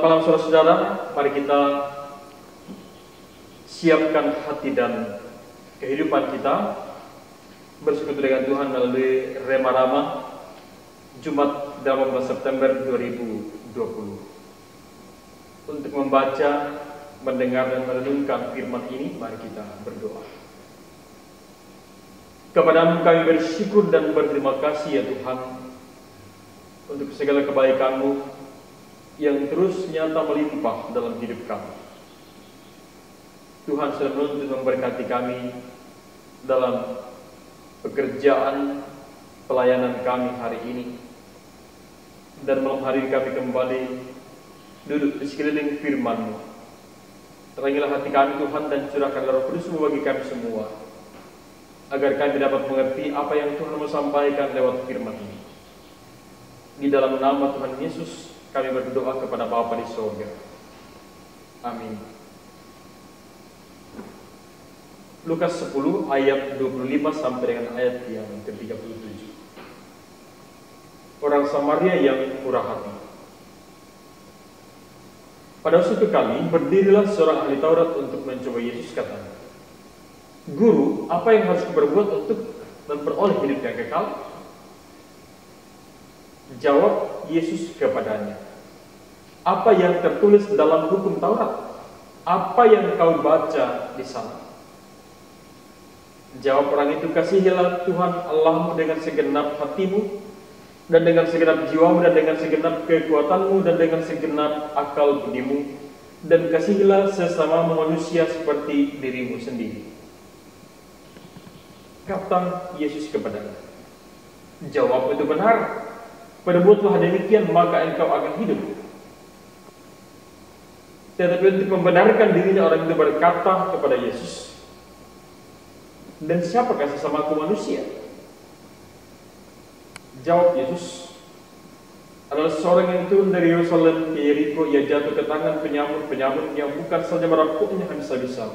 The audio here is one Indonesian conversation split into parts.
Selamat malam saudara-saudara, mari kita siapkan hati dan kehidupan kita bersekutu dengan Tuhan melalui Rema Rama Jumat 18 September 2020 untuk membaca, mendengar dan merenungkan firman ini. Mari kita berdoa. Kepadamu kami bersyukur dan berterima kasih ya Tuhan untuk segala kebaikan-Mu yang terus nyata melimpah dalam hidup kami. Tuhan sudah menuntun memberkati kami dalam pekerjaan pelayanan kami hari ini, dan malam hari kami kembali duduk di sekeliling firman-Mu. Terangilah hati kami Tuhan, dan curahkanlah Roh Kudus-Mu bagi kami semua, agar kami dapat mengerti apa yang Tuhan mau sampaikan lewat firman ini. Di dalam nama Tuhan Yesus kami berdoa kepada Bapa di surga. Amin. Lukas 10 ayat 25 sampai dengan ayat yang ke-37. Orang Samaria yang murah hati. Pada suatu kali berdirilah seorang ahli Taurat untuk mencoba Yesus, katanya, "Guru, apa yang harus kuperbuat untuk memperoleh hidup yang kekal?" Jawab Yesus kepadanya, "Apa yang tertulis dalam hukum Taurat? Apa yang kau baca di sana?" Jawab orang itu, "Kasihilah Tuhan Allahmu dengan segenap hatimu, dan dengan segenap jiwamu, dan dengan segenap kekuatanmu, dan dengan segenap akal budimu, dan kasihilah sesamamu manusia seperti dirimu sendiri." Kata Yesus kepadanya, "Jawab itu benar. Perbuatlah demikian, maka engkau akan hidup." Tetapi untuk membenarkan dirinya, orang itu berkata kepada Yesus, "Dan siapakah sesamaku manusia?" Jawab Yesus, "Adalah seorang yang turun dari Yerusalem ke Yeriko. Ia jatuh ke tangan penyamun-penyamun yang bukan saja merampoknya habis-habisan,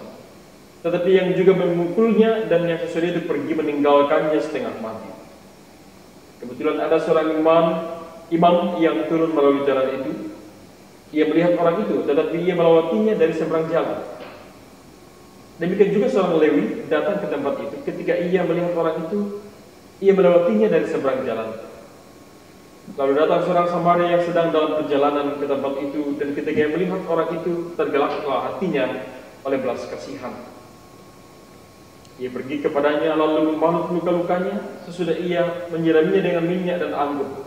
tetapi yang juga memukulnya, dan yang sesudah itu pergi meninggalkannya setengah mati. Kebetulan ada seorang imam yang turun melalui jalan itu. Ia melihat orang itu, tetapi ia melewatinya dari seberang jalan. Demikian juga seorang Lewi datang ke tempat itu. Ketika ia melihat orang itu, ia melewatinya dari seberang jalan. Lalu datang seorang Samaria yang sedang dalam perjalanan ke tempat itu, dan ketika ia melihat orang itu, tergeraklah hatinya oleh belas kasihan. Ia pergi kepadanya, lalu membalut luka-lukanya. Sesudah ia menyiraminya dengan minyak dan anggur.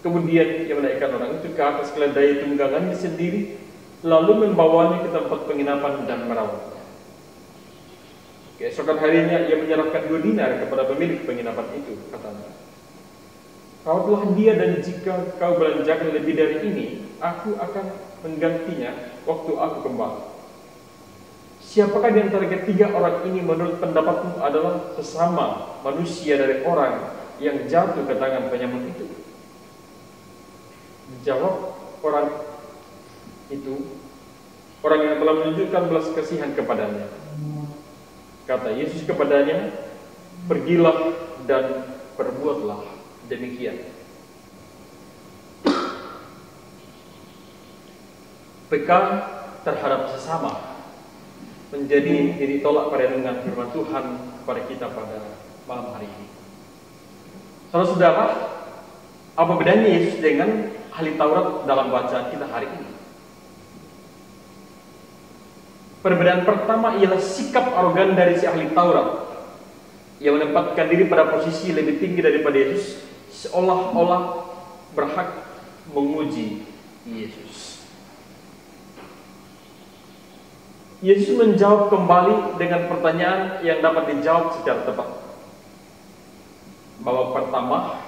Kemudian ia menaikkan orang itu ke atas keledai tunggangannya sendiri, lalu membawanya ke tempat penginapan dan merawatnya. Keesokan harinya ia menyerahkan 2 dinar kepada pemilik penginapan itu, katanya, "Rawatlah dia, dan jika kau belanjakan lebih dari ini, aku akan menggantinya waktu aku kembali." Siapakah di antara ketiga orang ini menurut pendapatmu adalah sesama manusia dari orang yang jatuh ke tangan penyamun itu? Jawab orang itu, "Orang yang telah menunjukkan belas kasihan kepadanya." Kata Yesus kepadanya, "Pergilah dan perbuatlah demikian." Peka terhadap sesama menjadi titik tolak perenungan firman Tuhan kepada kita pada malam hari ini. Saudara-saudara, apa bedanya Yesus dengan ahli Taurat dalam bacaan kita hari ini? Perbedaan pertama ialah sikap arogan dari si ahli Taurat. Ia menempatkan diri pada posisi lebih tinggi daripada Yesus, seolah-olah berhak menguji Yesus. Yesus menjawab kembali dengan pertanyaan yang dapat dijawab secara tepat. Babak pertama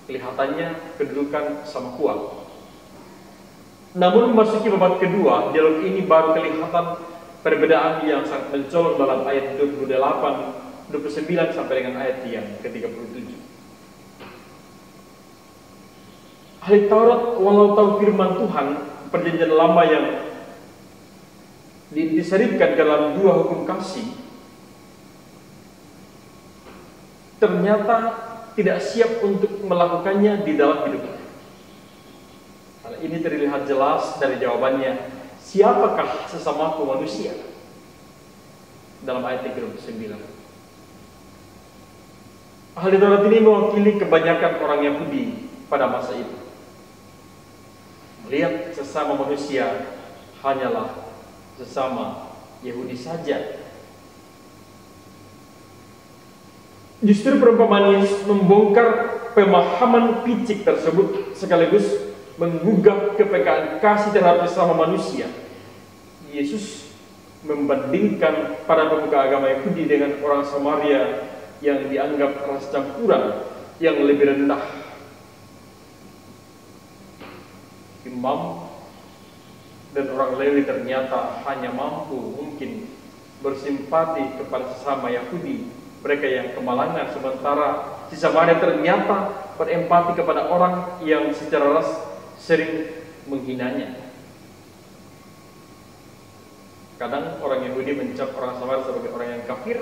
kelihatannya kedudukan sama kuat. Namun memasuki babak kedua, dialog ini baru kelihatan perbedaan yang sangat mencolok dalam ayat 28, 29 sampai dengan ayat yang ke-37. Ahli Taurat walau tahu firman Tuhan, perjanjian lama yang diselipkan dalam 2 hukum kasih, ternyata tidak siap untuk melakukannya di dalam hidupnya. Hal ini terlihat jelas dari jawabannya, siapakah sesamaku manusia? Dalam ayat 39. Ahli Taurat ini mewakili kebanyakan orang Yahudi pada masa itu. Melihat sesama manusia hanyalah sesama Yahudi saja. Justru perumpamaan Yesus membongkar pemahaman picik tersebut sekaligus menggugah kepekaan kasih terhadap sesama manusia. Yesus membandingkan para pemuka agama Yahudi dengan orang Samaria yang dianggap ras campuran yang lebih rendah. Imam dan orang Lewi ternyata hanya mampu mungkin bersimpati kepada sesama Yahudi, mereka yang kemalangan, sementara si Samaria ternyata berempati kepada orang yang secara ras sering menghinanya. Kadang orang Yahudi mencap orang Samaria sebagai orang yang kafir,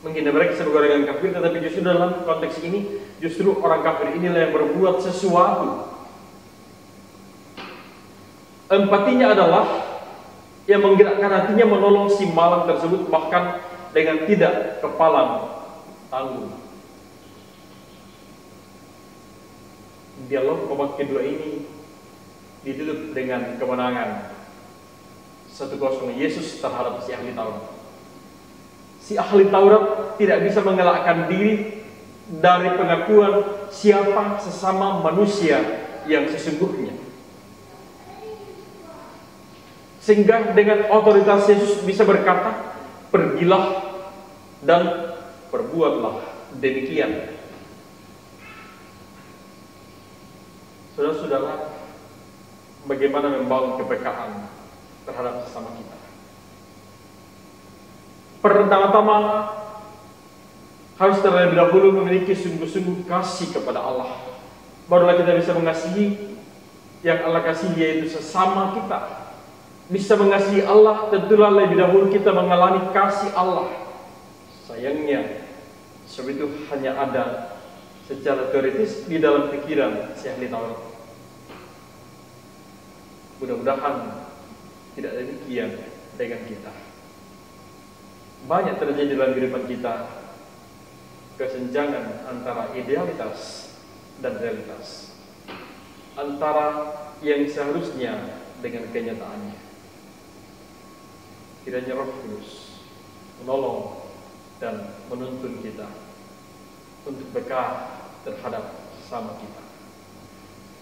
menghina mereka sebagai orang yang kafir, tetapi justru dalam konteks ini, justru orang kafir inilah yang berbuat sesuatu. Empatinya adalah yang menggerakkan hatinya menolong si malang tersebut, bahkan dengan tidak kepalang tanggung. Dialog babak kedua ini ditutup dengan kemenangan 1-0 Yesus terhadap si ahli Taurat. Si ahli Taurat tidak bisa mengelakkan diri dari pengakuan siapa sesama manusia yang sesungguhnya. Sehingga dengan otoritas Yesus bisa berkata, pergilah dan perbuatlah demikian. Saudara-saudara, bagaimana membangun kepekaan terhadap sesama kita? Pertama-tama harus terlebih dahulu memiliki sungguh-sungguh kasih kepada Allah. Barulah kita bisa mengasihi yang Allah kasihi, yaitu sesama kita. Bisa mengasihi Allah, tentulah lebih dahulu kita mengalami kasih Allah. Sayangnya, sebab itu hanya ada secara teoritis di dalam pikiran si ahli Taurat. Mudah-mudahan tidak demikian dengan kita. Banyak terjadi dalam kehidupan kita kesenjangan antara idealitas dan realitas, antara yang seharusnya dengan kenyataannya. Kiranya Roh Kudus menolong dan menuntun kita untuk peka terhadap sesama kita.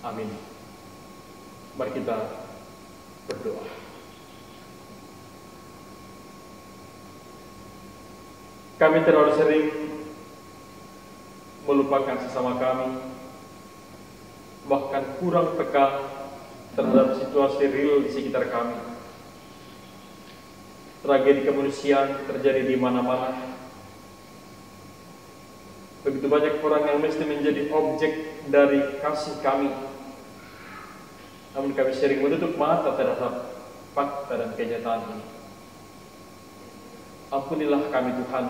Amin. Mari kita berdoa. Kami terlalu sering melupakan sesama kami, bahkan kurang peka terhadap situasi real di sekitar kami. Tragedi kemanusiaan terjadi di mana-mana. Begitu banyak orang yang mesti menjadi objek dari kasih kami, namun kami sering menutup mata terhadap fakta dan kenyataan ini. Ampunilah kami Tuhan,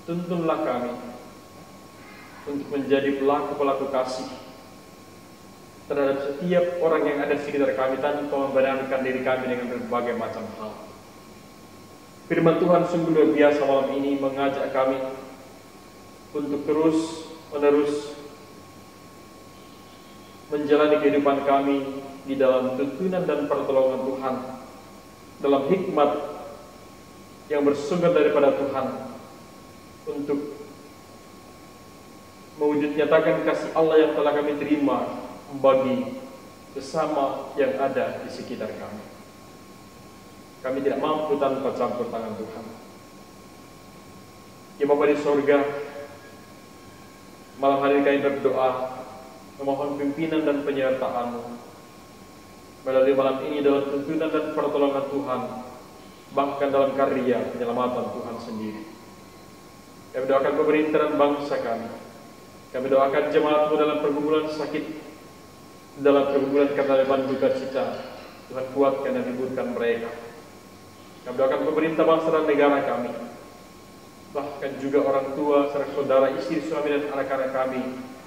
tuntunlah kami untuk menjadi pelaku-pelaku kasih terhadap setiap orang yang ada di sekitar kami, tanpa membenarkan diri kami dengan berbagai macam hal. Firman Tuhan sungguh luar biasa malam ini mengajak kami untuk terus-menerus menjalani kehidupan kami di dalam tuntunan dan pertolongan Tuhan, dalam hikmat yang bersumber daripada Tuhan, untuk mewujud nyatakan kasih Allah yang telah kami terima bagi sesama yang ada di sekitar kami. Kami tidak mampu tanpa campur tangan Tuhan. Ya Bapa di sorga, malam hari kami berdoa memohon pimpinan dan penyertaan-Mu melalui malam ini dalam tuntunan dan pertolongan Tuhan, bahkan dalam karya penyelamatan Tuhan sendiri. Kami doakan pemerintahan bangsa kami. Kami doakan jemaat-Mu dalam pergumulan sakit, dalam pergumulan karena beban duka cita. Tuhan kuatkan dan hiburkan mereka. Kami doakan pemerintah bangsa dan negara kami, bahkan juga orang tua, saudara, istri, suami, dan anak-anak kami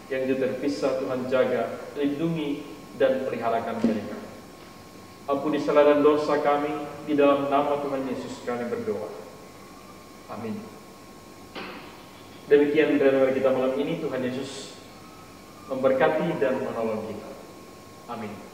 yang juga terpisah, Tuhan jaga, lindungi, dan peliharakan mereka. Ampuni salah dan dosa kami, di dalam nama Tuhan Yesus kami berdoa. Amin. Demikian renungan kita malam ini. Tuhan Yesus memberkati dan menolong kita. Amin.